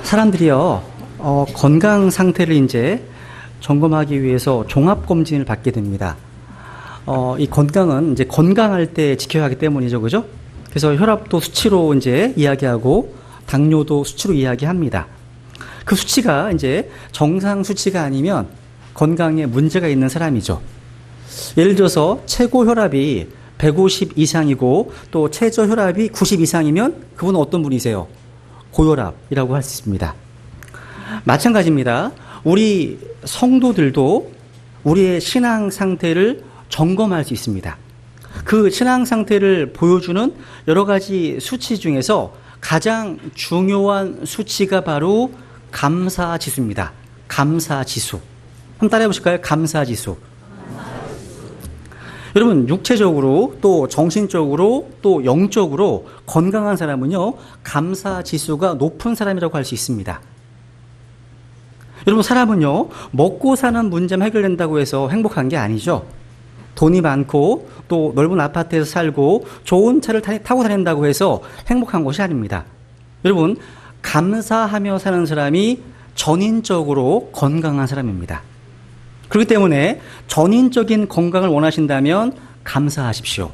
사람들이요, 건강 상태를 이제 점검하기 위해서 종합검진을 받게 됩니다. 이 건강은 이제 건강할 때 지켜야 하기 때문이죠. 그죠? 그래서 혈압도 수치로 이제 이야기하고, 당뇨도 수치로 이야기합니다. 그 수치가 이제 정상 수치가 아니면 건강에 문제가 있는 사람이죠. 예를 들어서 최고 혈압이 150 이상이고 또 최저 혈압이 90 이상이면 그분은 어떤 분이세요? 고혈압이라고 할 수 있습니다. 마찬가지입니다. 우리 성도들도 우리의 신앙 상태를 점검할 수 있습니다. 그 신앙 상태를 보여주는 여러 가지 수치 중에서 가장 중요한 수치가 바로 감사지수입니다. 감사지수. 한번 따라해 보실까요? 감사지수. 여러분, 육체적으로 또 정신적으로 또 영적으로 건강한 사람은요, 감사지수가 높은 사람이라고 할 수 있습니다. 여러분, 사람은요, 먹고 사는 문제만 해결된다고 해서 행복한 게 아니죠. 돈이 많고 또 넓은 아파트에서 살고 좋은 차를 타고 다닌다고 해서 행복한 것이 아닙니다. 여러분, 감사하며 사는 사람이 전인적으로 건강한 사람입니다. 그렇기 때문에 전인적인 건강을 원하신다면 감사하십시오.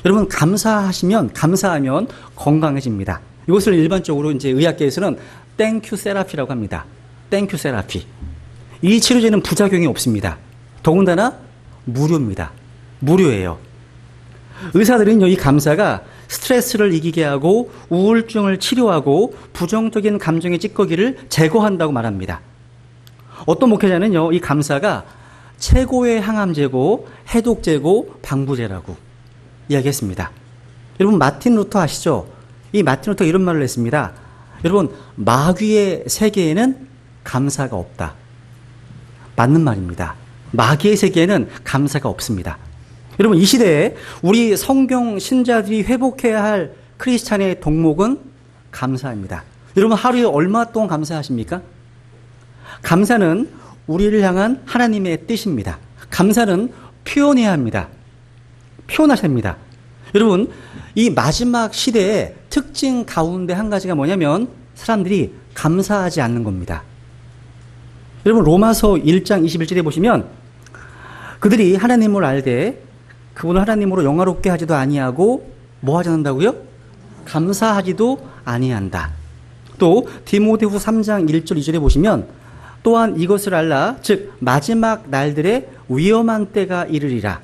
여러분, 감사하면 건강해집니다. 이것을 일반적으로 이제 의학계에서는 땡큐 세라피라고 합니다. 땡큐 세라피. 이 치료제는 부작용이 없습니다. 더군다나 무료입니다. 무료예요. 의사들은요, 이 감사가 스트레스를 이기게 하고 우울증을 치료하고 부정적인 감정의 찌꺼기를 제거한다고 말합니다. 어떤 목회자는요, 이 감사가 최고의 항암제고 해독제고 방부제라고 이야기했습니다. 여러분, 마틴 루터 아시죠? 이 마틴 루터가 이런 말을 했습니다. 여러분, 마귀의 세계에는 감사가 없다. 맞는 말입니다. 마귀의 세계에는 감사가 없습니다. 여러분, 이 시대에 우리 성경 신자들이 회복해야 할 크리스찬의 덕목은 감사입니다. 여러분, 하루에 얼마 동안 감사하십니까? 감사는 우리를 향한 하나님의 뜻입니다. 감사는 표현해야 합니다. 표현하셔야 합니다. 여러분, 이 마지막 시대의 특징 가운데 한 가지가 뭐냐면 사람들이 감사하지 않는 겁니다. 여러분, 로마서 1장 21절에 보시면 그들이 하나님을 알되 그분을 하나님으로 영화롭게 하지도 아니하고 뭐 하지 않는다고요? 감사하지도 아니한다. 또 디모데후 3장 1절 2절에 보시면 또한 이것을 알라, 즉 마지막 날들의 위험한 때가 이르리라.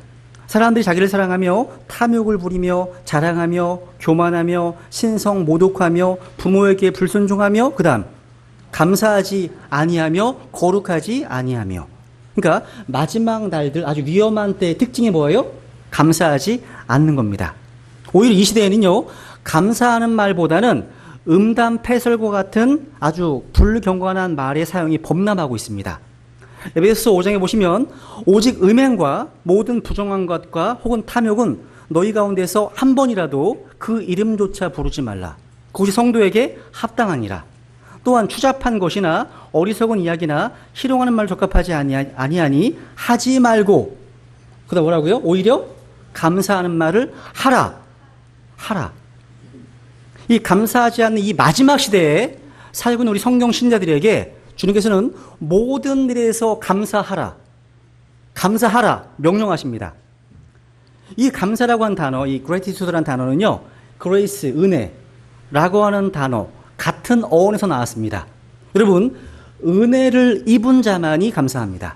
사람들이 자기를 사랑하며 탐욕을 부리며 자랑하며 교만하며 신성 모독하며 부모에게 불순종하며 그 다음 감사하지 아니하며 거룩하지 아니하며. 그러니까 마지막 날들 아주 위험한 때의 특징이 뭐예요? 감사하지 않는 겁니다. 오히려 이 시대에는요, 감사하는 말보다는 음담패설과 같은 아주 불경건한 말의 사용이 범람하고 있습니다. 에베소서 5장에 보시면 오직 음행과 모든 부정한 것과 혹은 탐욕은 너희 가운데서 한 번이라도 그 이름조차 부르지 말라. 그것이 성도에게 합당하니라. 또한 추잡한 것이나 어리석은 이야기나 희롱하는 말 적합하지 아니하니 하지 말고, 그다음 뭐라고요? 오히려 감사하는 말을 하라. 이 감사하지 않는 이 마지막 시대에 살고 있는 우리 성경 신자들에게 주님께서는 모든 일에서 감사하라 명령하십니다. 이 감사라고 하는 단어, 이 gratitude라는 단어는요, grace, 은혜라고 하는 단어 같은 어원에서 나왔습니다. 여러분, 은혜를 입은 자만이 감사합니다.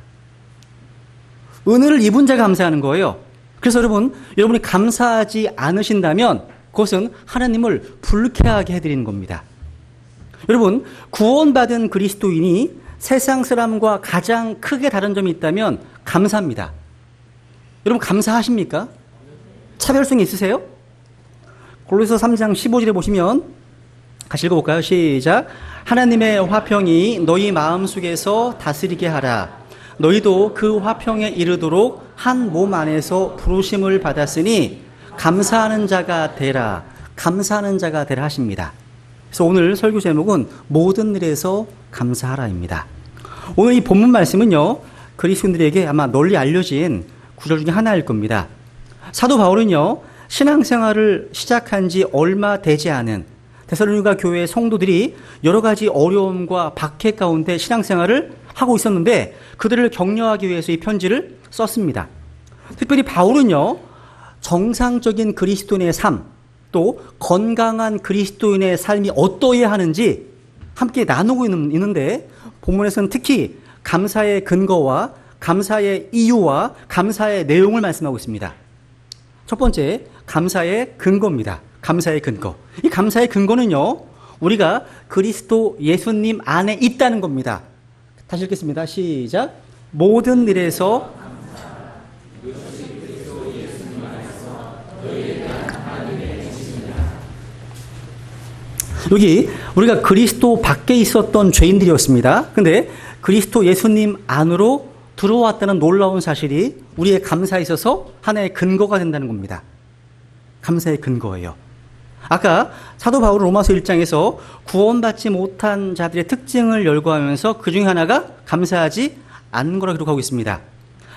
은혜를 입은 자가 감사하는 거예요. 그래서 여러분이 감사하지 않으신다면 그것은 하나님을 불쾌하게 해드리는 겁니다. 여러분, 구원받은 그리스도인이 세상 사람과 가장 크게 다른 점이 있다면 감사합니다. 여러분, 감사하십니까? 차별성이 있으세요? 골로새서 3장 15절에 보시면 같이 읽어볼까요? 시작. 하나님의 화평이 너희 마음속에서 다스리게 하라. 너희도 그 화평에 이르도록 한 몸 안에서 부르심을 받았으니 감사하는 자가 되라. 감사하는 자가 되라 하십니다. 그래서 오늘 설교 제목은 모든 일에서 감사하라입니다. 오늘 이 본문 말씀은요, 그리스도인들에게 아마 널리 알려진 구절 중에 하나일 겁니다. 사도 바울은요, 신앙생활을 시작한 지 얼마 되지 않은 데살로니가 교회의 성도들이 여러 가지 어려움과 박해 가운데 신앙생활을 하고 있었는데 그들을 격려하기 위해서 이 편지를 썼습니다. 특별히 바울은요, 정상적인 그리스도인의 삶, 또 건강한 그리스도인의 삶이 어떠해야 하는지 함께 나누고 있는데 본문에서는 특히 감사의 근거와 감사의 이유와 감사의 내용을 말씀하고 있습니다. 첫 번째, 감사의 근거입니다. 감사의 근거. 이 감사의 근거는요, 우리가 그리스도 예수님 안에 있다는 겁니다. 다시 읽겠습니다. 시작. 모든 일에서 여기 우리가 그리스도 밖에 있었던 죄인들이었습니다. 근데 그리스도 예수님 안으로 들어왔다는 놀라운 사실이 우리의 감사에 있어서 하나의 근거가 된다는 겁니다. 감사의 근거예요. 아까 사도 바울 로마서 1장에서 구원받지 못한 자들의 특징을 열거하면서 그 중에 하나가 감사하지 않는 거라 기록하고 있습니다.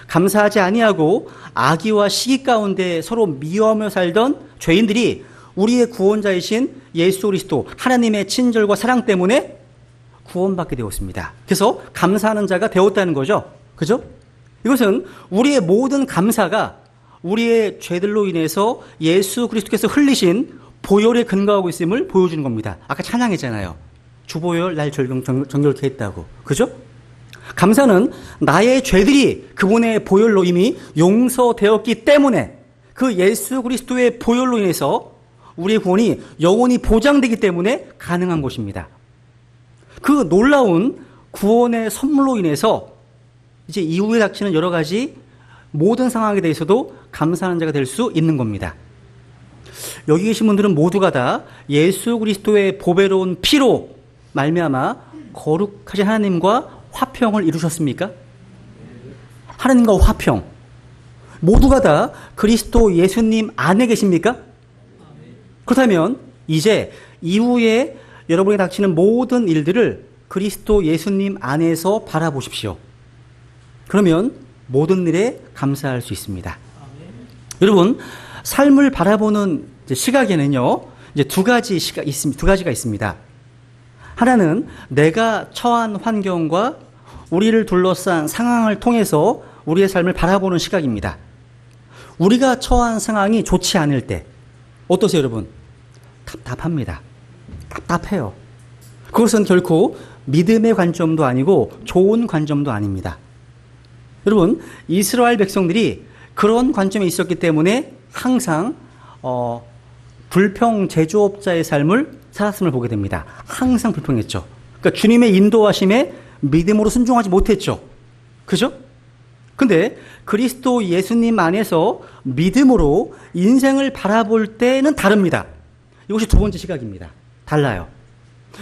감사하지 아니하고 악의와 시기 가운데 서로 미워하며 살던 죄인들이 우리의 구원자이신 예수 그리스도 하나님의 친절과 사랑 때문에 구원받게 되었습니다. 그래서 감사하는 자가 되었다는 거죠. 그죠? 이것은 우리의 모든 감사가 우리의 죄들로 인해서 예수 그리스도께서 흘리신 보혈에 근거하고 있음을 보여주는 겁니다. 아까 찬양했잖아요. 주보혈 날 정결케 했다고. 그죠? 감사는 나의 죄들이 그분의 보혈로 이미 용서되었기 때문에 그 예수 그리스도의 보혈로 인해서 우리의 구원이 영원히 보장되기 때문에 가능한 것입니다. 그 놀라운 구원의 선물로 인해서 이제 이후에 닥치는 여러 가지 모든 상황에 대해서도 감사하는 자가 될 수 있는 겁니다. 여기 계신 분들은 모두가 다 예수 그리스도의 보배로운 피로 말미암아 거룩하신 하나님과 화평을 이루셨습니까? 하나님과 화평. 모두가 다 그리스도 예수님 안에 계십니까? 그렇다면 이제 이후에 여러분에게 닥치는 모든 일들을 그리스도 예수님 안에서 바라보십시오. 그러면 모든 일에 감사할 수 있습니다. 여러분, 삶을 바라보는 시각에는요, 이제 두 가지가 있습니다. 하나는 내가 처한 환경과 우리를 둘러싼 상황을 통해서 우리의 삶을 바라보는 시각입니다. 우리가 처한 상황이 좋지 않을 때 어떠세요, 여러분? 답답합니다. 답답해요. 그것은 결코 믿음의 관점도 아니고 좋은 관점도 아닙니다. 여러분, 이스라엘 백성들이 그런 관점에 있었기 때문에 항상 불평 제조업자의 삶을 살았음을 보게 됩니다. 항상 불평했죠. 그러니까 주님의 인도하심에 믿음으로 순종하지 못했죠. 그죠? 근데 그리스도 예수님 안에서 믿음으로 인생을 바라볼 때는 다릅니다. 이것이 두 번째 시각입니다. 달라요.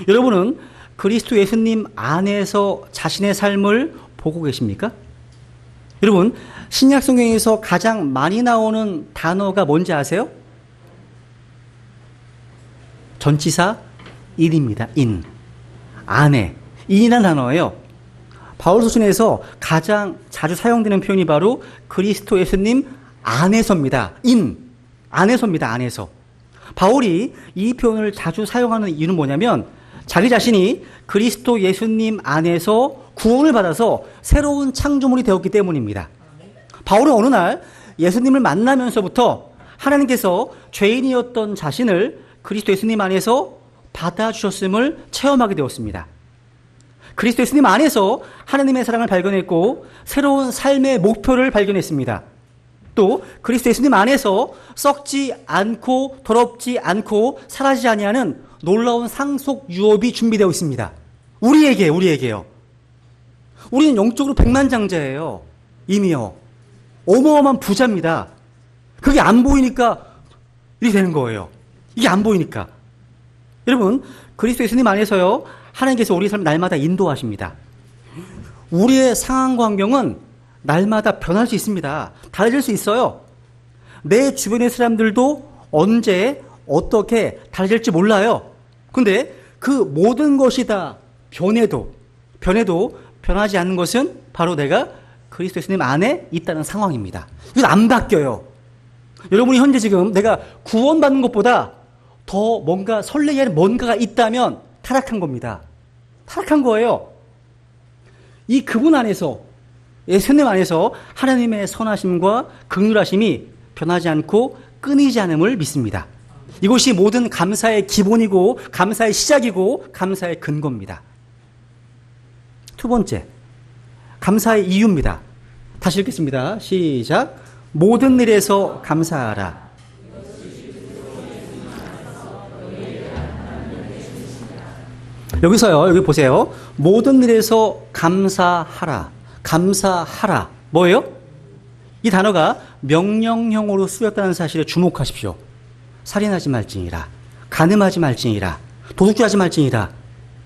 여러분은 그리스도 예수님 안에서 자신의 삶을 보고 계십니까? 여러분, 신약 성경에서 가장 많이 나오는 단어가 뭔지 아세요? 전치사 in입니다. in. 안에. in이라는 단어예요. 바울 서신에서 가장 자주 사용되는 표현이 바로 그리스도 예수님 안에서입니다. in. 안에서입니다. 안에서. 바울이 이 표현을 자주 사용하는 이유는 뭐냐면 자기 자신이 그리스도 예수님 안에서 구원을 받아서 새로운 창조물이 되었기 때문입니다. 바울은 어느 날 예수님을 만나면서부터 하나님께서 죄인이었던 자신을 그리스도 예수님 안에서 받아주셨음을 체험하게 되었습니다. 그리스도 예수님 안에서 하나님의 사랑을 발견했고 새로운 삶의 목표를 발견했습니다. 또 그리스도 예수님 안에서 썩지 않고 더럽지 않고 사라지지 아니하는 놀라운 상속 유업이 준비되어 있습니다. 우리에게요. 우리는 영적으로 백만장자예요. 이미요. 어마어마한 부자입니다. 그게 안 보이니까 이렇게 되는 거예요. 이게 안 보이니까. 여러분, 그리스도 예수님 안에서요, 하나님께서 우리의 삶을 날마다 인도하십니다. 우리의 상황과 환경은 날마다 변할 수 있습니다. 달라질 수 있어요. 내 주변의 사람들도 언제 어떻게 달라질지 몰라요. 근데 그 모든 것이 다 변해도 변하지 않는 것은 바로 내가 그리스도 예수님 안에 있다는 상황입니다. 이건 안 바뀌어요. 여러분이 현재 지금 내가 구원받는 것보다 더 뭔가 설레게 하는 뭔가가 있다면 타락한 겁니다. 타락한 거예요. 이 그분 안에서, 예수님 안에서 하나님의 선하심과 긍휼하심이 변하지 않고 끊이지 않음을 믿습니다. 이것이 모든 감사의 기본이고 감사의 시작이고 감사의 근거입니다. 두 번째, 감사의 이유입니다. 다시 읽겠습니다. 시작. 모든 일에서 감사하라. 여기서요, 여기 보세요. 모든 일에서 감사하라. 감사하라. 뭐예요? 이 단어가 명령형으로 쓰였다는 사실에 주목하십시오. 살인하지 말지니라. 간음하지 말지니라. 도둑질하지 말지니라.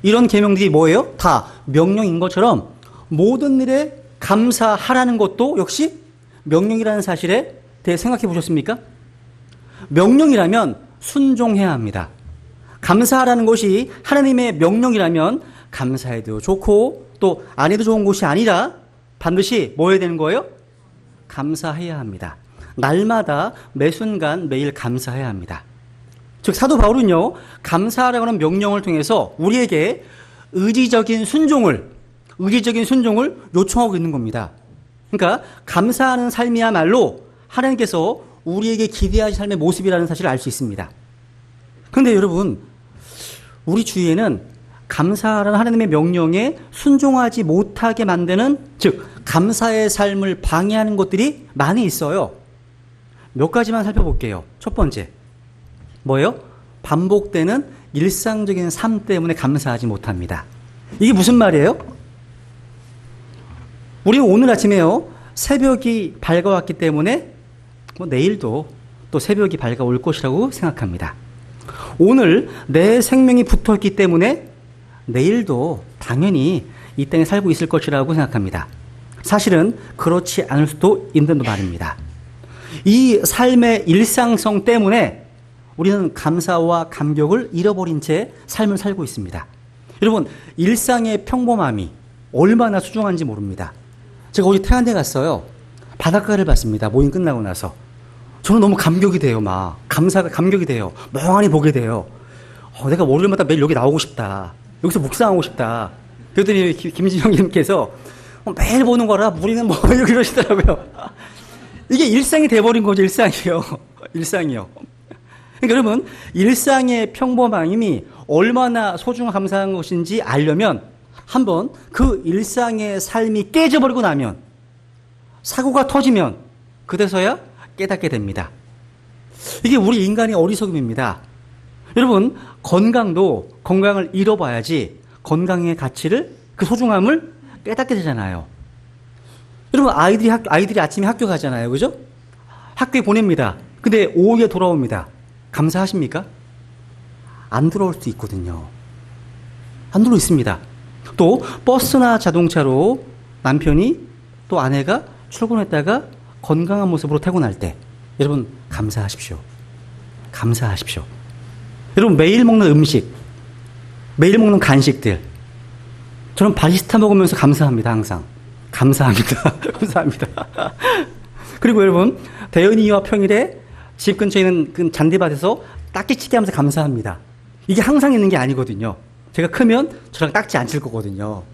이런 계명들이 뭐예요? 다 명령인 것처럼 모든 일에 감사하라는 것도 역시 명령이라는 사실에 대해 생각해 보셨습니까? 명령이라면 순종해야 합니다. 감사하라는 것이 하나님의 명령이라면 감사해도 좋고 또 안 해도 좋은 것이 아니라 반드시 뭐 해야 되는 거예요? 감사해야 합니다. 날마다 매 순간 매일 감사해야 합니다. 즉 사도 바울은요, 감사하라고 하는 명령을 통해서 우리에게 의지적인 순종을 요청하고 있는 겁니다. 그러니까 감사하는 삶이야말로 하나님께서 우리에게 기대하신 삶의 모습이라는 사실을 알 수 있습니다. 그런데 여러분, 우리 주위에는 감사하라는 하나님의 명령에 순종하지 못하게 만드는, 즉 감사의 삶을 방해하는 것들이 많이 있어요. 몇 가지만 살펴볼게요. 첫 번째, 뭐예요? 반복되는 일상적인 삶 때문에 감사하지 못합니다. 이게 무슨 말이에요? 우리 오늘 아침에요, 새벽이 밝아왔기 때문에 내일도 또 새벽이 밝아올 것이라고 생각합니다. 오늘 내 생명이 붙어있기 때문에 내일도 당연히 이 땅에 살고 있을 것이라고 생각합니다. 사실은 그렇지 않을 수도 있는 말입니다. 이 삶의 일상성 때문에 우리는 감사와 감격을 잃어버린 채 삶을 살고 있습니다. 여러분, 일상의 평범함이 얼마나 소중한지 모릅니다. 제가 어제 태안에 갔어요. 바닷가를 봤습니다. 모임 끝나고 나서. 저는 너무 감격이 돼요. 감격이 돼요. 멍하니 보게 돼요. 내가 월요일마다 매일 여기 나오고 싶다. 여기서 묵상하고 싶다. 그랬더니 김진영님께서 매일 보는 거라 우리는 뭐 이러시더라고요. 이게 일상이 돼버린 거죠. 일상이요. 일상이요. 그러니까 여러분, 일상의 평범함이 얼마나 소중한 감사한 것인지 알려면 한번 그 일상의 삶이 깨져버리고 나면, 사고가 터지면 그때서야 깨닫게 됩니다. 이게 우리 인간의 어리석음입니다. 여러분, 건강을 잃어봐야지 건강의 가치를, 그 소중함을 깨닫게 되잖아요. 여러분, 아이들이 아침에 학교 가잖아요. 그죠? 학교에 보냅니다. 근데 오후에 돌아옵니다. 감사하십니까? 안 돌아올 수도 있거든요. 안 돌아올 수 있습니다. 또 버스나 자동차로 남편이 또 아내가 출근했다가 건강한 모습으로 퇴근할 때 여러분 감사하십시오. 감사하십시오. 여러분, 매일 먹는 음식, 매일 먹는 간식들, 저는 바리스타 먹으면서 감사합니다. 항상 감사합니다. 감사합니다. 그리고 여러분, 대현이와 평일에 집 근처에 있는 그 잔디밭에서 딱지치기 하면서 감사합니다. 이게 항상 있는 게 아니거든요. 제가 크면 저랑 딱지 안 칠 거거든요.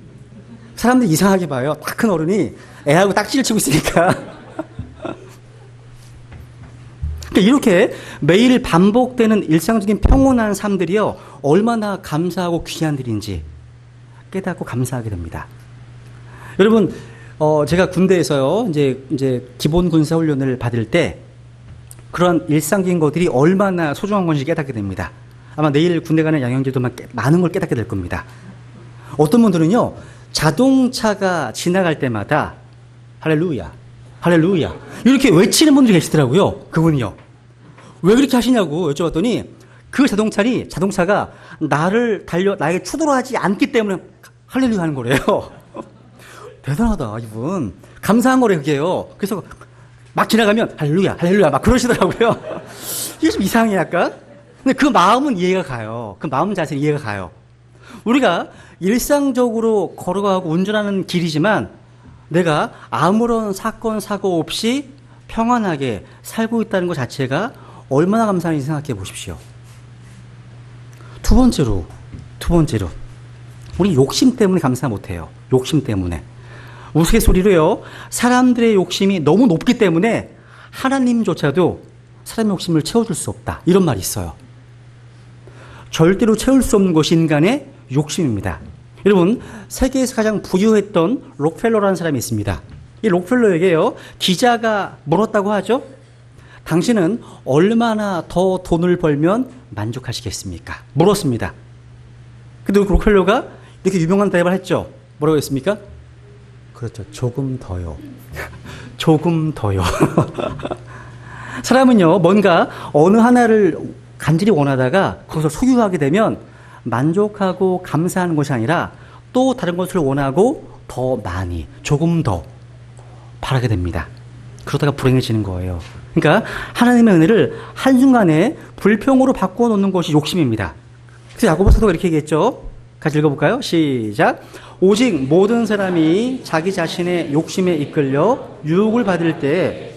사람들이 이상하게 봐요. 다 큰 어른이 애하고 딱지를 치고 있으니까. 그러니까 이렇게 매일 반복되는 일상적인 평온한 삶들이요, 얼마나 감사하고 귀한 일인지 깨닫고 감사하게 됩니다. 여러분, 제가 군대에서요, 이제 기본 군사 훈련을 받을 때 그런 일상적인 것들이 얼마나 소중한 건지 깨닫게 됩니다. 아마 내일 군대 가는 양형제도 많은 걸 깨닫게 될 겁니다. 어떤 분들은요, 자동차가 지나갈 때마다 할렐루야, 할렐루야 이렇게 외치는 분들이 계시더라고요. 그분이요. 왜 그렇게 하시냐고 여쭤봤더니 그 자동차가 나에게 추돌하지 않기 때문에 할렐루야 하는 거래요. 대단하다, 이분. 감사한 거래요, 그게요. 그래서 막 지나가면 할렐루야, 할렐루야 막 그러시더라고요. 이게 좀 이상해, 약간. 근데 그 마음은 이해가 가요. 그 마음 자체는 이해가 가요. 우리가 일상적으로 걸어가고 운전하는 길이지만 내가 아무런 사건, 사고 없이 평안하게 살고 있다는 것 자체가 얼마나 감사한지 생각해 보십시오. 두 번째로. 우리 욕심 때문에 감사 못해요. 욕심 때문에. 우스갯소리로요, 사람들의 욕심이 너무 높기 때문에 하나님조차도 사람의 욕심을 채워줄 수 없다. 이런 말이 있어요. 절대로 채울 수 없는 것이 인간의 욕심입니다. 여러분, 세계에서 가장 부유했던 록펠러라는 사람이 있습니다. 이 록펠러에게요, 기자가 물었다고 하죠. 당신은 얼마나 더 돈을 벌면 만족하시겠습니까? 물었습니다. 근데 록펠러가 이렇게 유명한 대답을 했죠. 뭐라고 했습니까? 그렇죠. 조금 더요. 조금 더요. 사람은요, 뭔가 어느 하나를 간절히 원하다가 거기서 소유하게 되면 만족하고 감사하는 것이 아니라 또 다른 것을 원하고 더 많이, 조금 더 바라게 됩니다. 그러다가 불행해지는 거예요. 그러니까 하나님의 은혜를 한순간에 불평으로 바꿔놓는 것이 욕심입니다. 그래서 야고보 사도가 이렇게 얘기했죠. 같이 읽어볼까요? 시작. 오직 모든 사람이 자기 자신의 욕심에 이끌려 유혹을 받을 때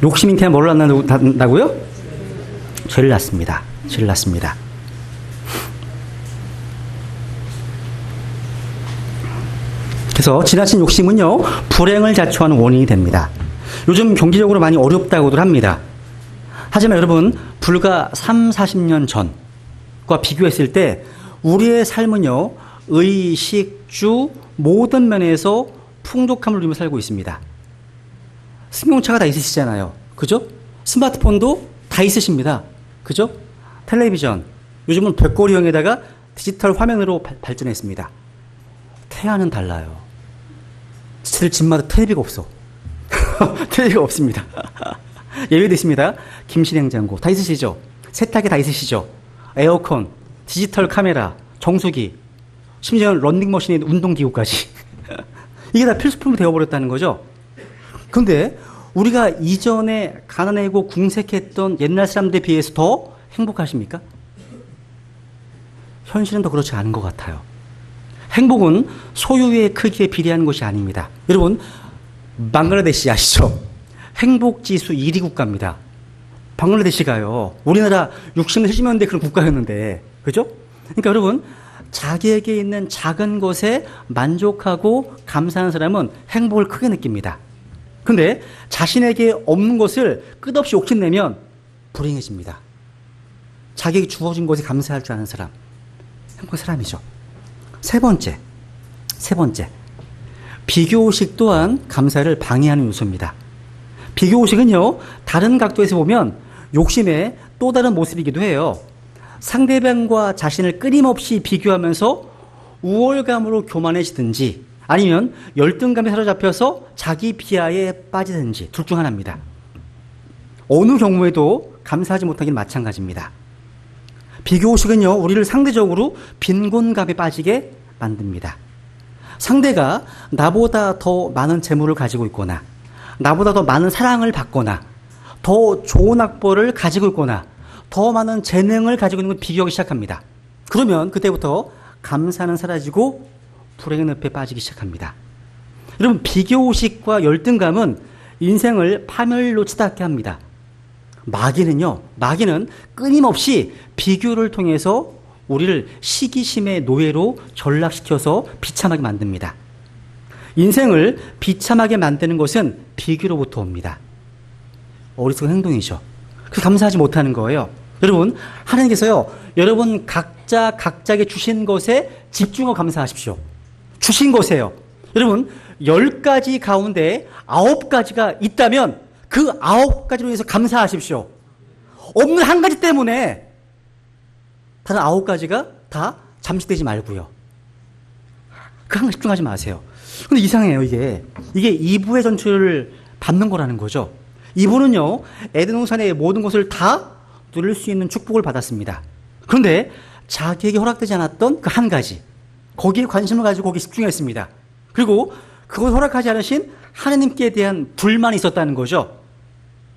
욕심이 인태하면 뭘 낳는다고요? 죄를 낳습니다. 죄를 낳습니다. 그래서 지나친 욕심은요, 불행을 자초하는 원인이 됩니다. 요즘 경제적으로 많이 어렵다고들 합니다. 하지만 여러분, 불과 3, 40년 전과 비교했을 때 우리의 삶은요, 의식주 모든 면에서 풍족함을 누리며 살고 있습니다. 승용차가 다 있으시잖아요. 그죠? 스마트폰도 다 있으십니다. 그죠? 텔레비전, 요즘은 벽걸이형에다가 디지털 화면으로 발전했습니다. 태아는 달라요. 제 집마다 텔레비가 없어. 텔레비가 없습니다. 예외도 있습니다. 김치냉장고 다 있으시죠? 세탁기 다 있으시죠? 에어컨, 디지털 카메라, 정수기, 심지어는 런닝머신에 운동기구까지. 이게 다 필수품이 되어버렸다는 거죠. 그런데 우리가 이전에 가난하고 궁색했던 옛날 사람들에 비해서 더 행복하십니까? 현실은 더 그렇지 않은 것 같아요. 행복은 소유의 크기에 비례하는 것이 아닙니다. 여러분, 방글라데시 아시죠? 행복지수 1위 국가입니다. 방글라데시가요, 우리나라 60년, 70년대 그런 국가였는데, 그죠? 그러니까 여러분, 자기에게 있는 작은 것에 만족하고 감사하는 사람은 행복을 크게 느낍니다. 근데 자신에게 없는 것을 끝없이 욕심내면 불행해집니다. 자기에게 주어진 것에 감사할 줄 아는 사람, 행복한 사람이죠. 세 번째. 비교의식 또한 감사를 방해하는 요소입니다. 비교의식은요, 다른 각도에서 보면 욕심의 또 다른 모습이기도 해요. 상대방과 자신을 끊임없이 비교하면서 우월감으로 교만해지든지 아니면 열등감에 사로잡혀서 자기 비하에 빠지든지 둘 중 하나입니다. 어느 경우에도 감사하지 못하기는 마찬가지입니다. 비교의식은요, 우리를 상대적으로 빈곤감에 빠지게 만듭니다. 상대가 나보다 더 많은 재물을 가지고 있거나 나보다 더 많은 사랑을 받거나 더 좋은 학벌을 가지고 있거나 더 많은 재능을 가지고 있는 걸 비교하기 시작합니다. 그러면 그때부터 감사는 사라지고 불행의 늪에 빠지기 시작합니다. 여러분, 비교의식과 열등감은 인생을 파멸로 치닫게 합니다. 마귀는 끊임없이 비교를 통해서 우리를 시기심의 노예로 전락시켜서 비참하게 만듭니다. 인생을 비참하게 만드는 것은 비교로부터 옵니다. 어리석은 행동이죠. 그래서 감사하지 못하는 거예요. 여러분, 하나님께서요, 여러분 각자에게 주신 것에 집중하고 감사하십시오. 주신 것에요. 여러분, 10가지 가운데 9가지가 있다면 그 9가지로 인해서 감사하십시오. 없는 한 가지 때문에 다른 9가지가 다 잠식되지 말고요. 그 한 가지 집중하지 마세요. 근데 이상해요, 이게 2부의 전체를 받는 거라는 거죠. 2부는요, 에덴 동산의 모든 것을 다 누릴 수 있는 축복을 받았습니다. 그런데 자기에게 허락되지 않았던 그 한 가지, 거기에 관심을 가지고 거기에 집중했습니다. 그리고 그걸 허락하지 않으신 하나님께 대한 불만이 있었다는 거죠.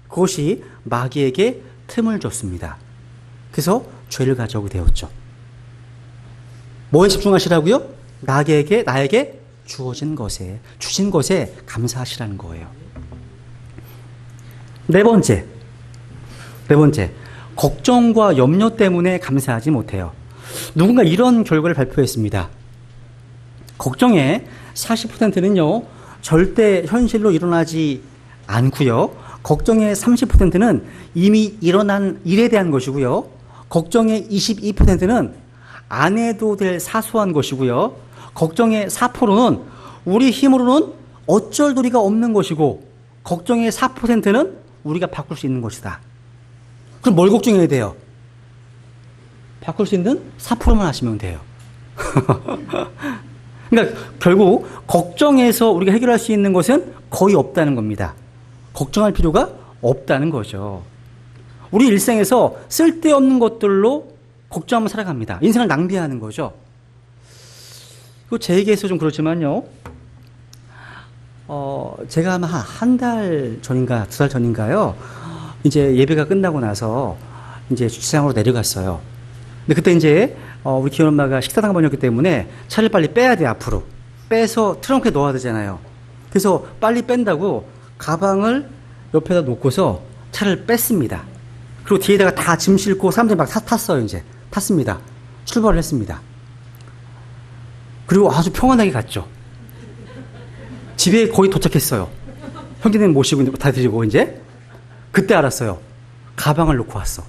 그것이 마귀에게 틈을 줬습니다. 그래서 죄를 가져오게 되었죠. 뭐에 집중하시라고요? 나에게 주어진 것에, 주신 것에 감사하시라는 거예요. 네 번째. 걱정과 염려 때문에 감사하지 못해요. 누군가 이런 결과를 발표했습니다. 걱정의 40%는요, 절대 현실로 일어나지 않고요. 걱정의 30%는 이미 일어난 일에 대한 것이고요. 걱정의 22%는 안 해도 될 사소한 것이고요. 걱정의 4%는 우리 힘으로는 어쩔 도리가 없는 것이고, 걱정의 4%는 우리가 바꿀 수 있는 것이다. 그럼 뭘 걱정해야 돼요? 바꿀 수 있는 4%만 하시면 돼요. 그러니까 결국 걱정해서 우리가 해결할 수 있는 것은 거의 없다는 겁니다. 걱정할 필요가 없다는 거죠. 우리 일생에서 쓸데없는 것들로 걱정하며 살아갑니다. 인생을 낭비하는 거죠. 제 얘기에서 좀 그렇지만요. 제가 아마 한 달 전인가, 2달 전인가요. 이제 예배가 끝나고 나서 이제 주차장으로 내려갔어요. 근데 그때 이제 우리 기현 엄마가 식사당 번이었기 때문에 차를 빨리 빼야 돼, 앞으로. 빼서 트렁크에 넣어야 되잖아요. 그래서 빨리 뺀다고 가방을 옆에다 놓고서 차를 뺐습니다. 그리고 뒤에다가 다 짐 싣고 사람들이 막 탔어요, 이제. 탔습니다. 출발을 했습니다. 그리고 아주 평안하게 갔죠. 집에 거의 도착했어요. 형제님 모시고 다 드리고 이제. 그때 알았어요. 가방을 놓고 왔어.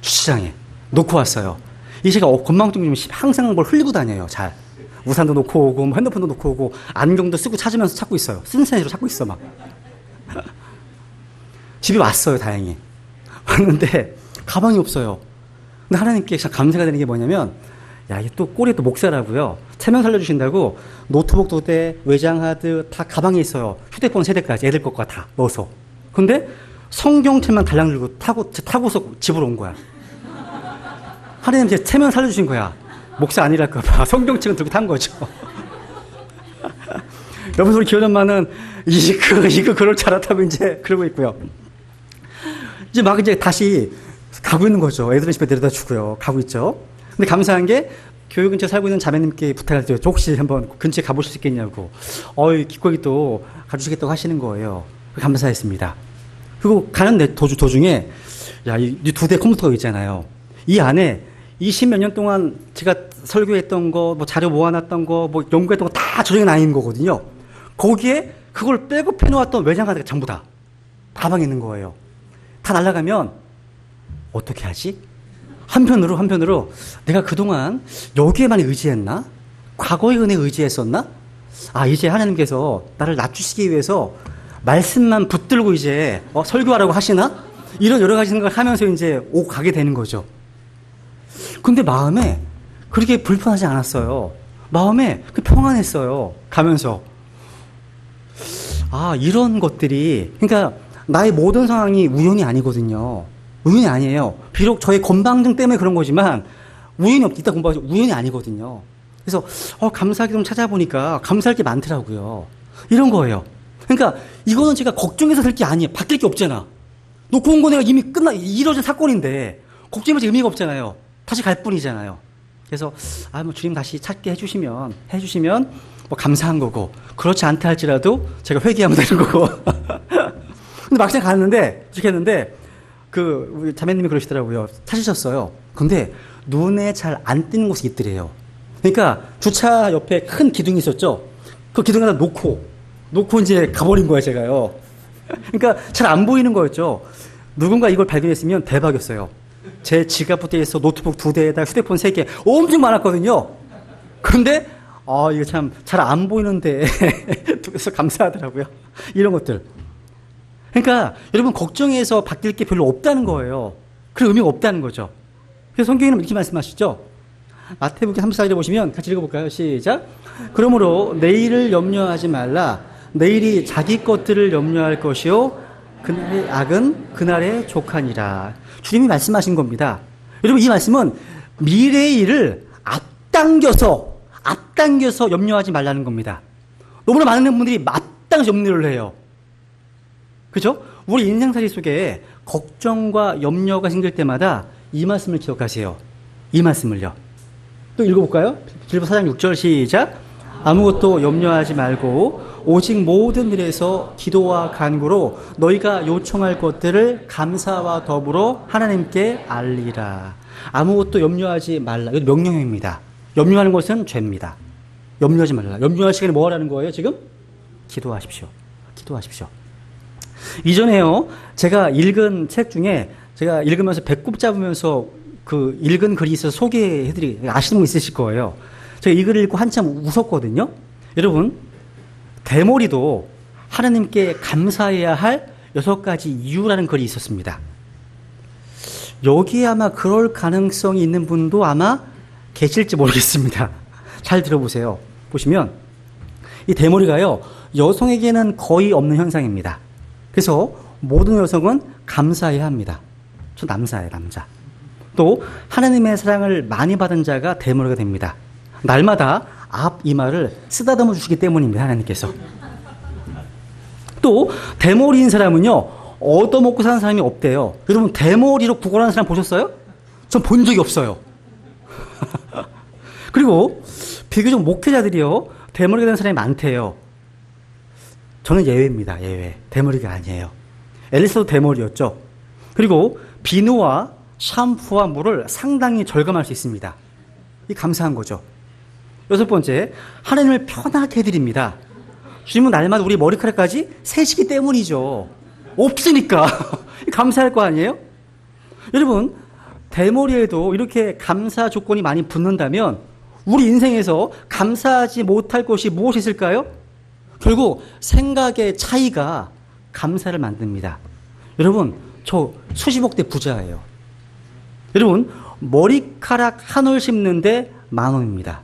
주차장에. 놓고 왔어요. 이 제가 건망증 좀 항상 뭘 흘리고 다녀요, 잘. 우산도 놓고 오고, 뭐 핸드폰도 놓고 오고, 안경도 쓰고 찾으면서 찾고 있어요. 쓴 사이로 찾고 있어, 막. 집에 왔어요, 다행히. 왔는데, 가방이 없어요. 근데 하나님께 감사가 되는 게 뭐냐면, 야, 이게 또 꼴이 또 목사라고요. 체면 살려주신다고 노트북 2대, 외장하드 다 가방에 있어요. 휴대폰 3대까지 애들 것과 다 넣어서. 근데 성경책만 달랑 들고 타고서 집으로 온 거야. 하나님 제 체면 살려주신 거야. 목사 아니랄까봐 성경책은 들고 탄 거죠. 여기서 우리 기현 엄마는 이거 그럴 줄 알았다고 이제 그러고 있고요. 이제 막 이제 다시 가고 있는 거죠. 애들은 집에 데려다 주고요. 가고 있죠. 근데 감사한 게 교육 근처에 살고 있는 자매님께 부탁을 드려요. 혹시 한번 근처에 가보실 수 있겠냐고. 기꺼이 또 가주시겠다고 하시는 거예요. 감사했습니다. 그리고 가는 도중에, 야, 이 2대 컴퓨터가 있잖아요. 이 안에 20몇 년 동안 제가 설교했던 거, 뭐 자료 모아놨던 거, 뭐 연구했던 거 다 저장해 놔 있는 거거든요. 거기에 그걸 백업해 놓았던 외장하드가 전부 다 가방에 있는 거예요. 다 날아가면 어떻게 하지? 한편으로 내가 그동안 여기에만 의지했나? 과거의 은혜에 의지했었나? 이제 하나님께서 나를 낮추시기 위해서 말씀만 붙들고 이제 설교하라고 하시나? 이런 여러 가지 생각을 하면서 이제 오고 가게 되는 거죠. 근데 마음에 그렇게 불편하지 않았어요. 마음에 평안했어요. 가면서. 이런 것들이, 그러니까 나의 모든 상황이 우연이 아니거든요. 우연이 아니에요. 비록 저의 건방증 때문에 그런 거지만 우연이 이따 공부하죠. 우연이 아니거든요. 그래서 감사하게 좀 찾아보니까 감사할 게 많더라고요. 이런 거예요. 그러니까 이거는 제가 걱정해서 될 게 아니에요. 바뀔 게 없잖아. 놓고 온 거 내가 이미 이뤄진 사건인데 걱정해서 의미가 없잖아요. 다시 갈 뿐이잖아요. 그래서 뭐 주님 다시 찾게 해주시면 뭐 감사한 거고, 그렇지 않다 할지라도 제가 회개하면 되는 거고. 근데 막상 갔는데 지켰는데 우리 자매님이 그러시더라고요. 찾으셨어요. 근데 눈에 잘 안 띄는 곳이 있더래요. 그러니까 주차 옆에 큰 기둥이 있었죠. 그 기둥에다 놓고 이제 가버린 거예요, 제가요. 그러니까 잘 안 보이는 거였죠. 누군가 이걸 발견했으면 대박이었어요. 제 지갑부터 해서 노트북 2대에다 휴대폰 3개 엄청 많았거든요. 그런데 이거 참 잘 안 보이는데 그래서 감사하더라고요. 이런 것들. 그러니까 여러분 걱정해서 바뀔 게 별로 없다는 거예요. 그런 의미가 없다는 거죠. 그래서 성경에는 이렇게 말씀하시죠. 마태복음 34절에 보시면 같이 읽어볼까요? 시작. 그러므로 내일을 염려하지 말라. 내일이 자기 것들을 염려할 것이요 그날의 악은 그날의 족하니라. 주님이 말씀하신 겁니다. 여러분 이 말씀은 미래의 일을 앞당겨서 염려하지 말라는 겁니다. 너무나 많은 분들이 앞당겨서 염려를 해요. 그죠? 우리 인생살이 속에 걱정과 염려가 생길 때마다 이 말씀을 기억하세요. 이 말씀을요. 또 읽어볼까요? 빌립보 4장 6절 시작. 아무것도 염려하지 말고 오직 모든 일에서 기도와 간구로 너희가 요청할 것들을 감사와 더불어 하나님께 알리라. 아무것도 염려하지 말라. 이건 명령입니다. 염려하는 것은 죄입니다. 염려하지 말라. 염려할 시간에 뭐 하라는 거예요, 지금? 기도하십시오. 기도하십시오. 이전에요, 제가 읽은 책 중에 제가 읽으면서 배꼽 잡으면서 그 읽은 글이 있어서 아시는 분 있으실 거예요. 제가 이 글을 읽고 한참 웃었거든요. 여러분, 대머리도 하나님께 감사해야 할 6가지 이유라는 글이 있었습니다. 여기에 아마 그럴 가능성이 있는 분도 아마 계실지 모르겠습니다. 잘 들어보세요. 보시면 이 대머리가요, 여성에게는 거의 없는 현상입니다. 그래서 모든 여성은 감사해야 합니다. 저 남자예요, 남자. 또 하나님의 사랑을 많이 받은 자가 대머리가 됩니다. 날마다 앞 이마를 쓰다듬어 주시기 때문입니다, 하나님께서. 또 대머리인 사람은요, 얻어먹고 사는 사람이 없대요. 여러분, 대머리로 구걸하는 사람 보셨어요? 전 본 적이 없어요. 그리고 비교적 목회자들이요, 대머리가 되는 사람이 많대요. 저는 예외입니다, 예외. 대머리가 아니에요. 엘리사도 대머리였죠. 그리고 비누와 샴푸와 물을 상당히 절감할 수 있습니다. 이 감사한 거죠. 6번째, 하나님을 편하게 해드립니다. 주님은 날마다 우리 머리카락까지 세시기 때문이죠. 없으니까 감사할 거 아니에요? 여러분, 대머리에도 이렇게 감사 조건이 많이 붙는다면 우리 인생에서 감사하지 못할 것이 무엇이 있을까요? 결국 생각의 차이가 감사를 만듭니다. 여러분, 저 수십억 대 부자예요. 여러분, 머리카락 한 올 심는데 10,000원입니다.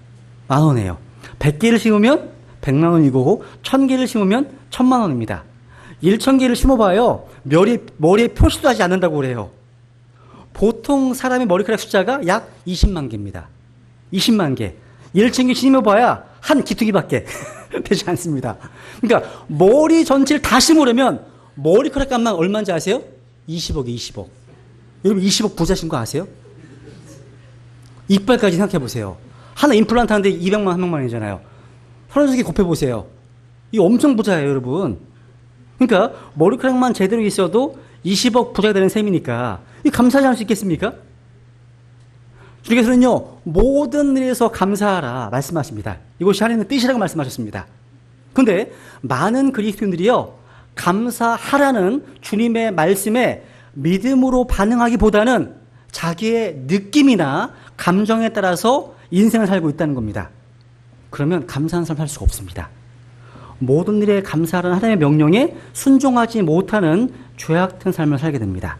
10,000원이에요. 100개를 심으면 100만 원이고 1000개를 심으면 1000만 원입니다. 1000개를 심어봐요. 머리에 표시도 하지 않는다고 그래요. 보통 사람의 머리카락 숫자가 약 20만 개입니다. 20만 개. 1000개 심어봐야 한 기퉁이밖에 되지 않습니다. 그러니까 머리 전체를 다 심으려면 머리카락 값만 얼마인지 아세요? 20억에 20억. 여러분 20억 부자신 거 아세요? 이빨까지 생각해 보세요. 하나 임플란트 하는데 200만, 300만 원이잖아요. 30개 곱해보세요. 이거 엄청 부자예요, 여러분. 그러니까 머리카락만 제대로 있어도 20억 부자가 되는 셈이니까 이 감사하지 않을 수 있겠습니까? 주님께서는요, 모든 일에서 감사하라 말씀하십니다. 이것이 하나님의 뜻이라고 말씀하셨습니다. 그런데 많은 그리스도인들이요, 감사하라는 주님의 말씀에 믿음으로 반응하기보다는 자기의 느낌이나 감정에 따라서 인생을 살고 있다는 겁니다. 그러면 감사한 삶을 살 수가 없습니다. 모든 일에 감사하라는 하나님의 명령에 순종하지 못하는 죄악된 삶을 살게 됩니다.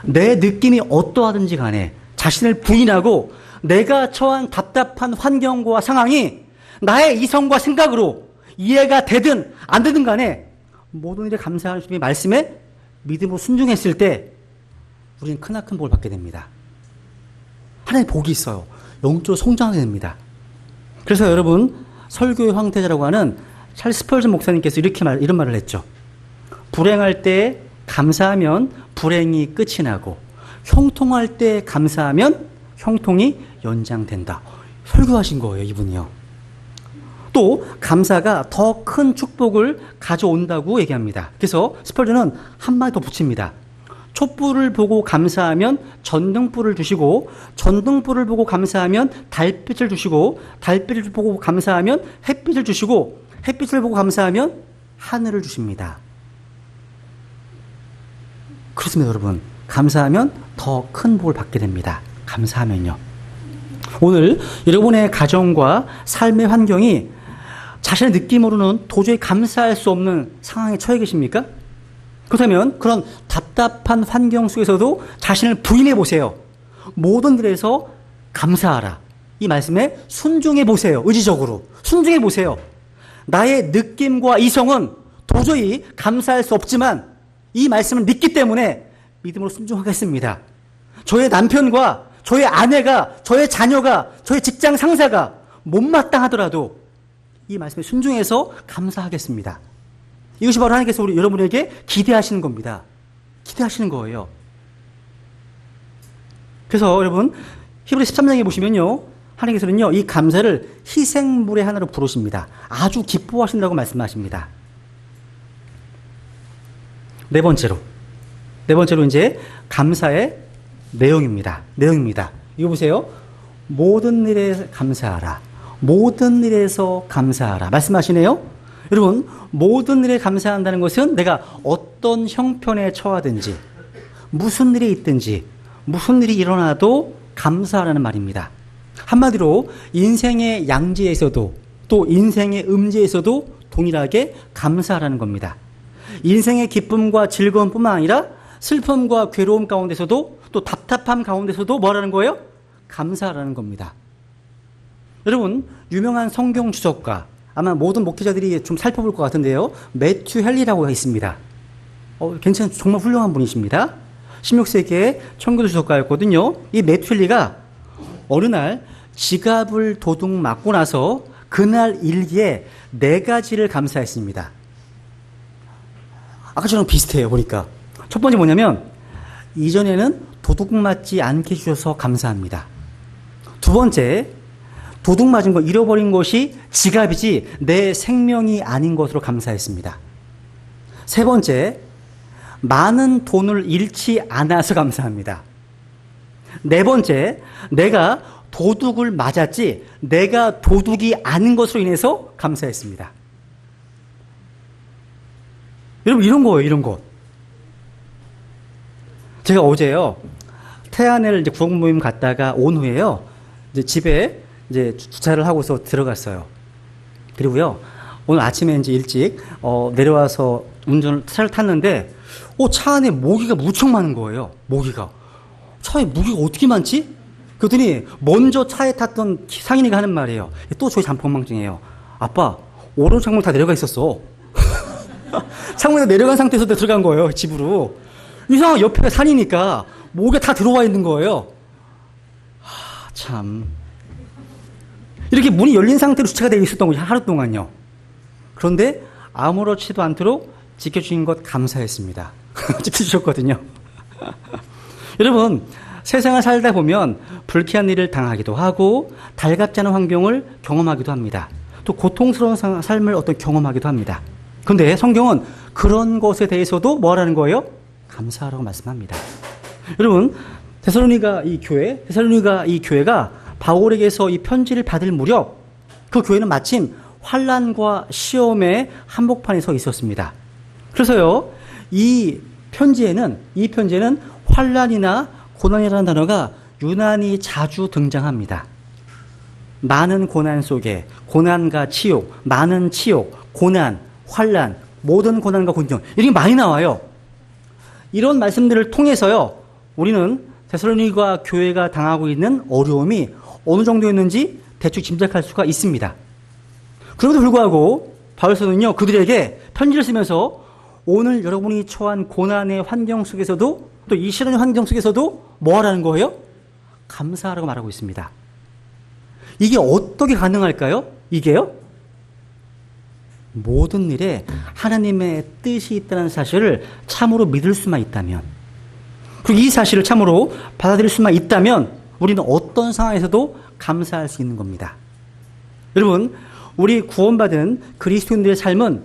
내 느낌이 어떠하든지 간에 자신을 부인하고 내가 처한 답답한 환경과 상황이 나의 이성과 생각으로 이해가 되든 안 되든 간에 모든 일에 감사하는 주님의 말씀에 믿음으로 순종했을 때 우리는 크나큰 복을 받게 됩니다. 하나님의 복이 있어요. 영적으로 성장하게 됩니다. 그래서 여러분, 설교의 황태자라고 하는 찰스 스펄전 목사님께서 이런 말을 했죠. 불행할 때 감사하면 불행이 끝이 나고 형통할 때 감사하면 형통이 연장된다. 설교하신 거예요, 이분이요. 또 감사가 더 큰 축복을 가져온다고 얘기합니다. 그래서 스펄전은 한마디 더 붙입니다. 촛불을 보고 감사하면 전등불을 주시고 전등불을 보고 감사하면 달빛을 주시고 달빛을 보고 감사하면 햇빛을 주시고 햇빛을 보고 감사하면 하늘을 주십니다. 그렇습니다, 여러분. 감사하면 더 큰 복을 받게 됩니다. 감사하면요. 오늘 여러분의 가정과 삶의 환경이 자신의 느낌으로는 도저히 감사할 수 없는 상황에 처해 계십니까? 그렇다면 그런 답답한 환경 속에서도 자신을 부인해 보세요. 모든 일에서 감사하라. 이 말씀에 순종해 보세요. 의지적으로. 순종해 보세요. 나의 느낌과 이성은 도저히 감사할 수 없지만 이 말씀을 믿기 때문에 믿음으로 순종하겠습니다. 저의 남편과 저의 아내가, 저의 자녀가, 저의 직장 상사가 못마땅하더라도 이 말씀에 순종해서 감사하겠습니다. 이것이 바로 하나님께서 여러분에게 기대하시는 겁니다. 기대하시는 거예요. 그래서 여러분, 히브리 13장에 보시면요, 하나님께서는요, 이 감사를 희생물의 하나로 부르십니다. 아주 기뻐하신다고 말씀하십니다. 네 번째로 이제 감사의 내용입니다. 이거 보세요. 모든 일에 감사하라. 모든 일에서 감사하라. 말씀하시네요. 여러분, 모든 일에 감사한다는 것은 내가 어떤 형편에 처하든지, 무슨 일이 있든지, 무슨 일이 일어나도 감사하라는 말입니다. 한마디로 인생의 양지에서도 또 인생의 음지에서도 동일하게 감사하라는 겁니다. 인생의 기쁨과 즐거움뿐만 아니라 슬픔과 괴로움 가운데서도 또 답답함 가운데서도 뭐라는 거예요? 감사하라는 겁니다. 여러분, 유명한 성경 주석가, 아마 모든 목회자들이 좀 살펴볼 것 같은데요. 매튜 헨리라고 있습니다. 정말 훌륭한 분이십니다. 16세기의 청교도 주석가였거든요. 이 매튜 헨리가 어느 날 지갑을 도둑 맞고 나서 그날 일기에 4가지를 감사했습니다. 아까처럼 비슷해요, 보니까. 첫 번째 뭐냐면, 이전에는 도둑 맞지 않게 해주셔서 감사합니다. 두 번째, 도둑 맞은 거, 잃어버린 것이 지갑이지 내 생명이 아닌 것으로 감사했습니다. 세 번째, 많은 돈을 잃지 않아서 감사합니다. 네 번째, 내가 도둑을 맞았지 내가 도둑이 아닌 것으로 인해서 감사했습니다. 여러분, 이런 거예요, 이런 거. 제가 어제요, 태안을 이제 구원 모임 갔다가 온 후에요, 이제 집에 이제 주차를 하고서 들어갔어요. 그리고요, 오늘 아침에 이제 일찍 내려와서 차를 탔는데, 차 안에 모기가 무척 많은 거예요. 모기가. 차에 모기가 어떻게 많지? 그랬더니 먼저 차에 탔던 상인이가 하는 말이에요. 또 저희 잠깐망증이에요. 아빠, 오른 창문 다 내려가 있었어. 창문에 내려간 상태에서 들어간 거예요, 집으로. 이상하게 옆에 산이니까 모기가 다 들어와 있는 거예요. 참. 이렇게 문이 열린 상태로 주차가 되어 있었던 거죠, 하루 동안요. 그런데 아무렇지도 않도록 지켜주신 것 감사했습니다. 지켜주셨거든요. 여러분, 세상을 살다 보면 불쾌한 일을 당하기도 하고 달갑지 않은 환경을 경험하기도 합니다. 또 고통스러운 삶을 경험하기도 합니다. 그런데 성경은 그런 것에 대해서도 뭐라는 거예요? 감사하라고 말씀합니다. 여러분, 데살로니가 이 교회가 바울에게서 이 편지를 받을 무렵 그 교회는 마침 환난과 시험의 한복판에 서 있었습니다. 그래서요, 이 편지에는 환난이나 고난이라는 단어가 유난히 자주 등장합니다. 많은 고난 속에 고난과 치욕, 많은 치욕, 고난, 환난, 모든 고난과 곤경, 이렇게 많이 나와요. 이런 말씀들을 통해서요, 우리는 데살로니가 교회가 당하고 있는 어려움이 어느 정도였는지 대충 짐작할 수가 있습니다. 그럼에도 불구하고 바울서는요, 그들에게 편지를 쓰면서 오늘 여러분이 처한 고난의 환경 속에서도 또 이 싫은 환경 속에서도 뭐 하라는 거예요? 감사하라고 말하고 있습니다. 이게 어떻게 가능할까요? 이게요? 모든 일에 하나님의 뜻이 있다는 사실을 참으로 믿을 수만 있다면, 그리고 이 사실을 참으로 받아들일 수만 있다면 우리는 어떤 상황에서도 감사할 수 있는 겁니다. 여러분, 우리 구원받은 그리스도인들의 삶은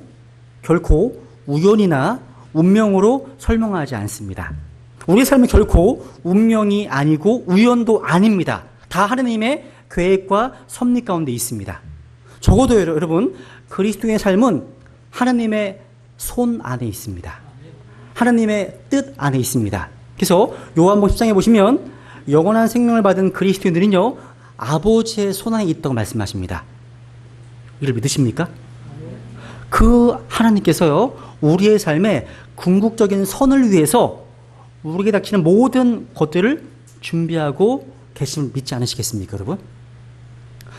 결코 우연이나 운명으로 설명하지 않습니다. 우리의 삶은 결코 운명이 아니고 우연도 아닙니다. 다 하나님의 계획과 섭리 가운데 있습니다. 적어도 여러분, 그리스도의 삶은 하나님의 손 안에 있습니다. 하나님의 뜻 안에 있습니다. 그래서 요한복음 10장에 보시면 영원한 생명을 받은 그리스도인들은요, 아버지의 손 안에 있다고 말씀하십니다. 이걸 믿으십니까? 그 하나님께서요, 우리의 삶에 궁극적인 선을 위해서 우리에게 닥치는 모든 것들을 준비하고 계심을 믿지 않으시겠습니까, 여러분?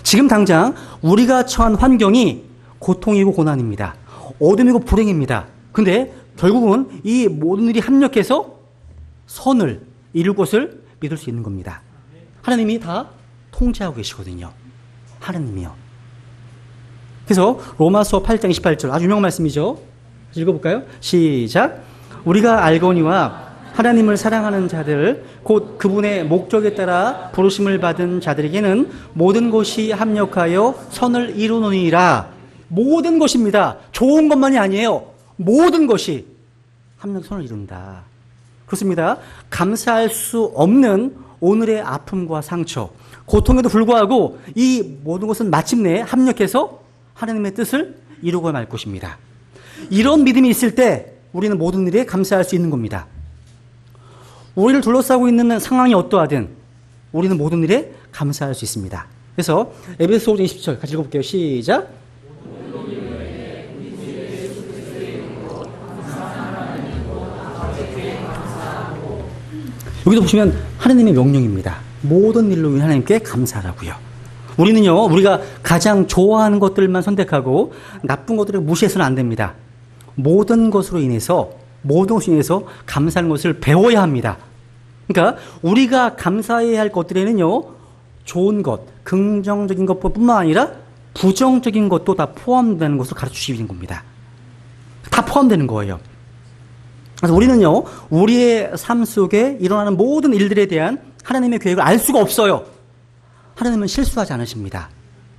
지금 당장 우리가 처한 환경이 고통이고 고난입니다. 어둠이고 불행입니다. 근데 결국은 이 모든 일이 합력해서 선을 이룰 것을 믿을 수 있는 겁니다. 하나님이 다 통제하고 계시거든요. 하나님이요. 그래서 로마서 8장 28절, 아주 유명한 말씀이죠. 읽어볼까요? 시작. 우리가 알거니와 하나님을 사랑하는 자들, 곧 그분의 목적에 따라 부르심을 받은 자들에게는 모든 것이 합력하여 선을 이루느니라. 모든 것입니다. 좋은 것만이 아니에요. 모든 것이 합력선을 이룬다. 그렇습니다. 감사할 수 없는 오늘의 아픔과 상처, 고통에도 불구하고 이 모든 것은 마침내 합력해서 하나님의 뜻을 이루고 말 것입니다. 이런 믿음이 있을 때 우리는 모든 일에 감사할 수 있는 겁니다. 우리를 둘러싸고 있는 상황이 어떠하든 우리는 모든 일에 감사할 수 있습니다. 그래서 에베소 5장 20절 같이 읽어볼게요. 시작. 여기도 보시면 하나님의 명령입니다. 모든 일로 인해 하나님께 감사하라고요. 우리는요, 우리가 가장 좋아하는 것들만 선택하고 나쁜 것들을 무시해서는 안 됩니다. 모든 것으로 인해서 감사하는 것을 배워야 합니다. 그러니까 우리가 감사해야 할 것들에는요, 좋은 것, 긍정적인 것뿐만 아니라 부정적인 것도 다 포함되는 것을 가르쳐 주시는 겁니다. 다 포함되는 거예요. 그래서 우리는요, 우리의 삶 속에 일어나는 모든 일들에 대한 하나님의 계획을 알 수가 없어요. 하나님은 실수하지 않으십니다.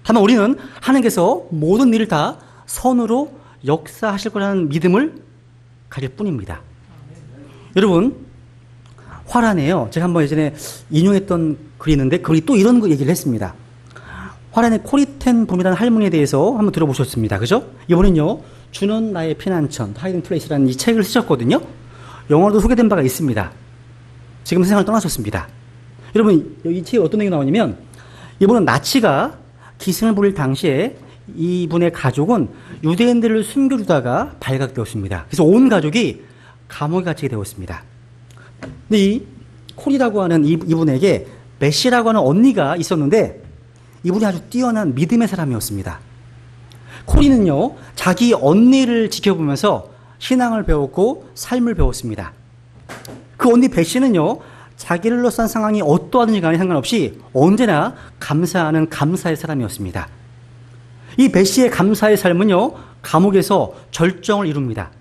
다만 우리는 하나님께서 모든 일을 다 선으로 역사하실 거라는 믿음을 가질 뿐입니다. 여러분, 화란에요. 제가 한번 예전에 인용했던 글이 있는데, 글이 또 이런 거 얘기를 했습니다. 화란의 코리텐 붐이라는 할머니에 대해서 한번 들어보셨습니다. 그죠? 이번엔요, 주는 나의 피난처, 하이딩 플레이스라는 이 책을 쓰셨거든요. 영어로도 소개된 바가 있습니다. 지금 세상을 떠나셨습니다. 여러분, 이 책에 어떤 내용이 나오냐면, 이분은 나치가 기승을 부릴 당시에 이분의 가족은 유대인들을 숨겨두다가 발각되었습니다. 그래서 온 가족이 감옥에 갇히게 되었습니다. 근데 이 콜이라고 하는 이분에게 메시라고 하는 언니가 있었는데, 이분이 아주 뛰어난 믿음의 사람이었습니다. 콜이는요, 자기 언니를 지켜보면서 신앙을 배웠고 삶을 배웠습니다. 그 언니 베시는요, 자기를 둘러싼 상황이 어떠하든지 간에 상관없이 언제나 감사하는 감사의 사람이었습니다. 이 베시의 감사의 삶은요, 감옥에서 절정을 이룹니다.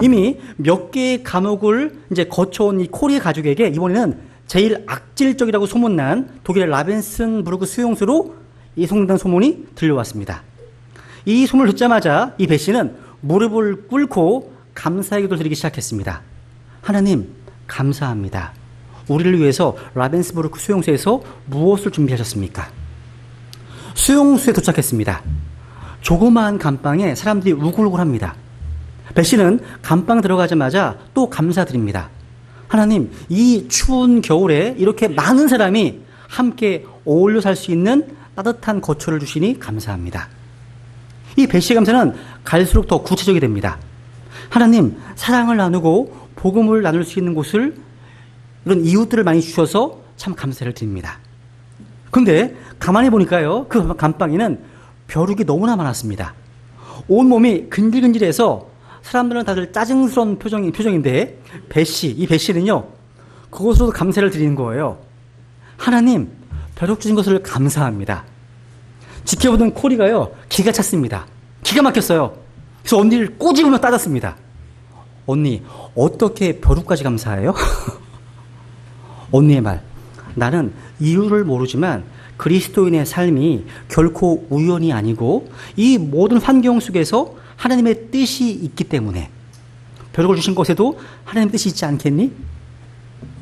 이미 몇 개의 감옥을 이제 거쳐온 이 콜의 가족에게 이번에는 제일 악질적이라고 소문난 독일의 라벤슨부르크 수용소로 이송된 소문이 들려왔습니다. 이 소문을 듣자마자 이 베시는 무릎을 꿇고 감사의 기도를 드리기 시작했습니다. 하나님, 감사합니다. 우리를 위해서 라벤스부르크 수용소에서 무엇을 준비하셨습니까? 수용소에 도착했습니다. 조그마한 감방에 사람들이 우글우글합니다. 베시는 감방 들어가자마자 또 감사드립니다. 하나님, 이 추운 겨울에 이렇게 많은 사람이 함께 어울려 살 수 있는 따뜻한 거처를 주시니 감사합니다. 이 베시의 감사는 갈수록 더 구체적이 됩니다. 하나님, 사랑을 나누고 복음을 나눌 수 있는 곳을, 이런 이웃들을 많이 주셔서 참 감사를 드립니다. 그런데 가만히 보니까요, 그 감방에는 벼룩이 너무나 많았습니다. 온몸이 근질근질해서 사람들은 다들 짜증스러운 표정인데, 이 베시는요, 그것으로도 감사를 드리는 거예요. 하나님, 벼룩 주신 것을 감사합니다. 지켜보던 코리가요, 기가 찼습니다. 기가 막혔어요. 그래서 언니를 꼬집으며 따졌습니다. 언니, 어떻게 벼룩까지 감사해요? 언니의 말, 나는 이유를 모르지만 그리스도인의 삶이 결코 우연이 아니고 이 모든 환경 속에서 하나님의 뜻이 있기 때문에, 벼룩을 주신 것에도 하나님의 뜻이 있지 않겠니?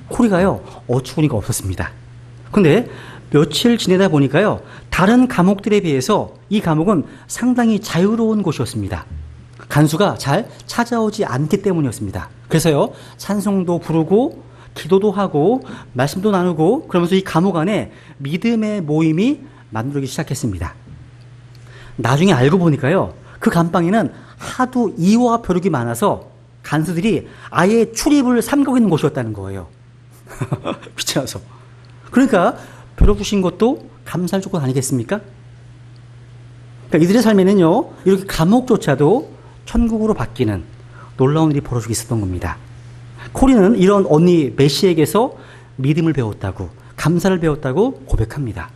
코리가요, 어처구니가 없었습니다. 근데 며칠 지내다 보니까요, 다른 감옥들에 비해서 이 감옥은 상당히 자유로운 곳이었습니다. 간수가 잘 찾아오지 않기 때문이었습니다. 그래서요, 찬송도 부르고 기도도 하고 말씀도 나누고 그러면서 이 감옥 안에 믿음의 모임이 만들어지기 시작했습니다. 나중에 알고 보니까요, 그 감방에는 하도 이와 벼룩이 많아서 간수들이 아예 출입을 삼가고 있는 곳이었다는 거예요. 귀찮아서. 그러니까 벼룩 주신 것도 감사할 조건 아니겠습니까? 그러니까 이들의 삶에는요, 이렇게 감옥조차도 천국으로 바뀌는 놀라운 일이 벌어지고 있었던 겁니다. 코리는 이런 언니 메시에게서 믿음을 배웠다고, 감사를 배웠다고 고백합니다.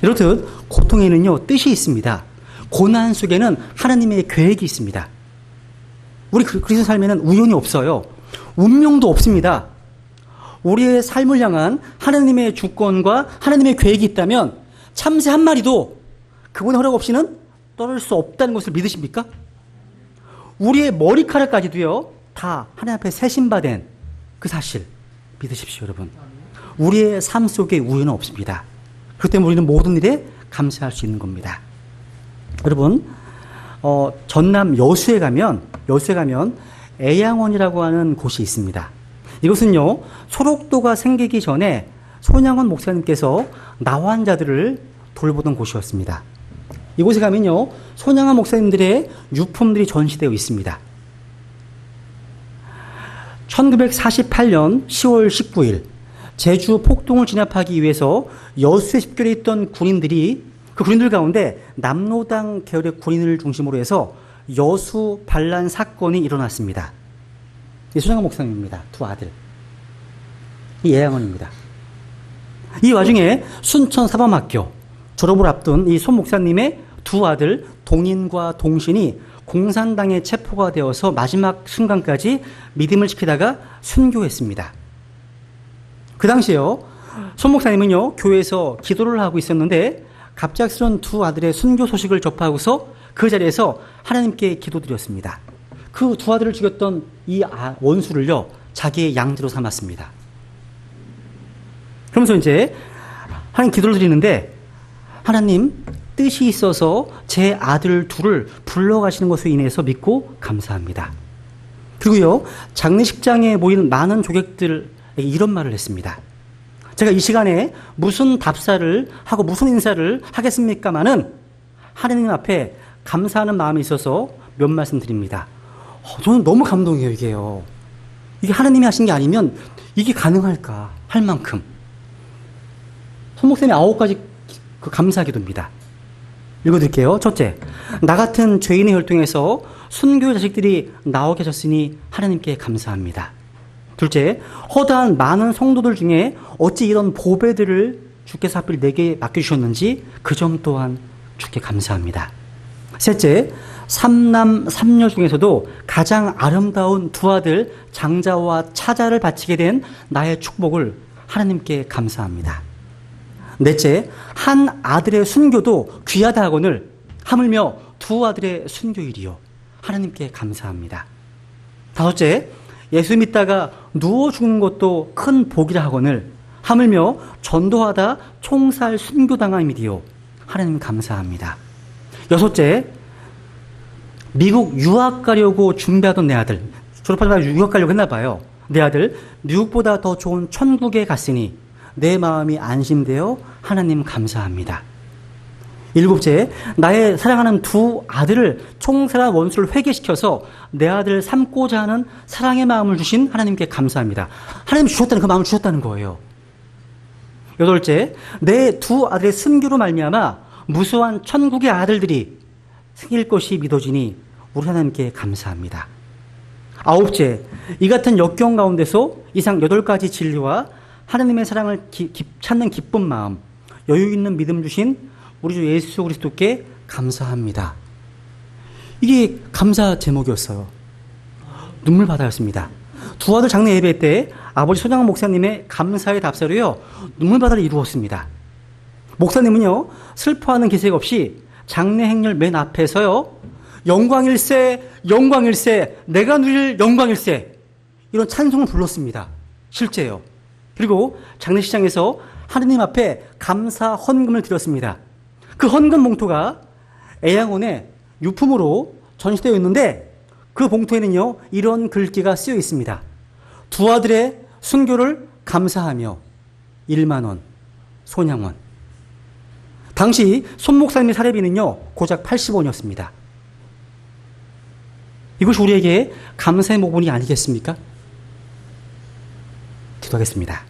이렇듯 고통에는요, 뜻이 있습니다. 고난 속에는 하나님의 계획이 있습니다. 우리 그리스도 삶에는 우연이 없어요. 운명도 없습니다. 우리의 삶을 향한 하나님의 주권과 하나님의 계획이 있다면 참새 한 마리도 그분의 허락 없이는 떠날 수 없다는 것을 믿으십니까? 우리의 머리카락까지도요, 다 하나님 앞에 세신받은 그 사실 믿으십시오, 여러분. 우리의 삶 속에 우연은 없습니다. 그렇기 때문에 우리는 모든 일에 감사할 수 있는 겁니다. 여러분, 전남 여수에 가면 애양원이라고 하는 곳이 있습니다. 이것은요, 소록도가 생기기 전에 손양원 목사님께서 나환자들을 돌보던 곳이었습니다. 이곳에 가면요, 손양원 목사님들의 유품들이 전시되어 있습니다. 1948년 10월 19일 제주 폭동을 진압하기 위해서 여수에 집결해 있던 군인들이 그 군인들 가운데 남로당 계열의 군인을 중심으로 해서 여수 반란 사건이 일어났습니다. 이 손양원 목사님입니다. 두 아들. 이 애양원입니다. 이 와중에 순천 사범학교 졸업을 앞둔 이 손 목사님의 두 아들 동인과 동신이 공산당에 체포가 되어서 마지막 순간까지 믿음을 지키다가 순교했습니다. 그 당시에요, 손 목사님은요, 교회에서 기도를 하고 있었는데 갑작스런 두 아들의 순교 소식을 접하고서 그 자리에서 하나님께 기도드렸습니다. 그 두 아들을 죽였던 이 원수를요, 자기의 양대로 삼았습니다. 그러면서 이제 하나님 기도를 드리는데, 하나님 뜻이 있어서 제 아들 둘을 불러가시는 것으로 인해서 믿고 감사합니다. 그리고요, 장례식장에 모인 많은 조객들에게 이런 말을 했습니다. 제가 이 시간에 무슨 답사를 하고 무슨 인사를 하겠습니까마는 하나님 앞에 감사하는 마음이 있어서 몇 말씀 드립니다. 저는 너무 감동이에요, 이게요. 이게 하나님이 하신 게 아니면 이게 가능할까 할 만큼. 손 목사님의 9가지 그 감사 기도입니다. 읽어드릴게요. 첫째, 나 같은 죄인의 혈통에서 순교의 자식들이 나오게 하셨으니 하나님께 감사합니다. 둘째, 허다한 많은 성도들 중에 어찌 이런 보배들을 주께서 하필 내게 맡겨주셨는지 그 점 또한 주께 감사합니다. 셋째, 삼남 삼녀 중에서도 가장 아름다운 두 아들 장자와 차자를 바치게 된 나의 축복을 하나님께 감사합니다. 넷째, 한 아들의 순교도 귀하다 하거늘 하물며 두 아들의 순교일이요 하나님께 감사합니다. 다섯째, 예수 믿다가 누워 죽는 것도 큰 복이라 하거늘 하물며 전도하다 총살 순교당함이디요 하나님 감사합니다. 여섯째, 미국 유학 가려고 준비하던 내 아들, 졸업하자마자 유학 가려고 했나 봐요. 내 아들 미국보다 더 좋은 천국에 갔으니 내 마음이 안심되어 하나님 감사합니다. 일곱째, 나의 사랑하는 두 아들을 총살한 원수를 회개시켜서 내 아들을 삼고자 하는 사랑의 마음을 주신 하나님께 감사합니다. 하나님 주셨다는 그 마음을 주셨다는 거예요. 여덟째, 내 두 아들의 순교로 말미암아 무수한 천국의 아들들이 생길 것이 믿어지니 우리 하나님께 감사합니다. 아홉째, 이 같은 역경 가운데서 이상 8가지 진리와 하나님의 사랑을 찾는 기쁜 마음, 여유 있는 믿음 주신 우리 주 예수 그리스도께 감사합니다. 이게 감사 제목이었어요. 눈물 바다였습니다. 두 아들 장례 예배 때 아버지 손양원 목사님의 감사의 답사로요, 눈물 바다를 이루었습니다. 목사님은요, 슬퍼하는 기색 없이 장례 행렬 맨 앞에서요, 영광일세, 영광일세, 내가 누릴 영광일세, 이런 찬송을 불렀습니다. 실제요. 그리고 장례식장에서 하느님 앞에 감사 헌금을 드렸습니다. 그 헌금 봉투가 애양원의 유품으로 전시되어 있는데 그 봉투에는요, 이런 글귀가 쓰여 있습니다. 두 아들의 순교를 감사하며 1만 원, 손양원. 당시 손 목사님의 사례비는요, 고작 80원이었습니다. 이것이 우리에게 감사의 모범이 아니겠습니까? 기도하겠습니다.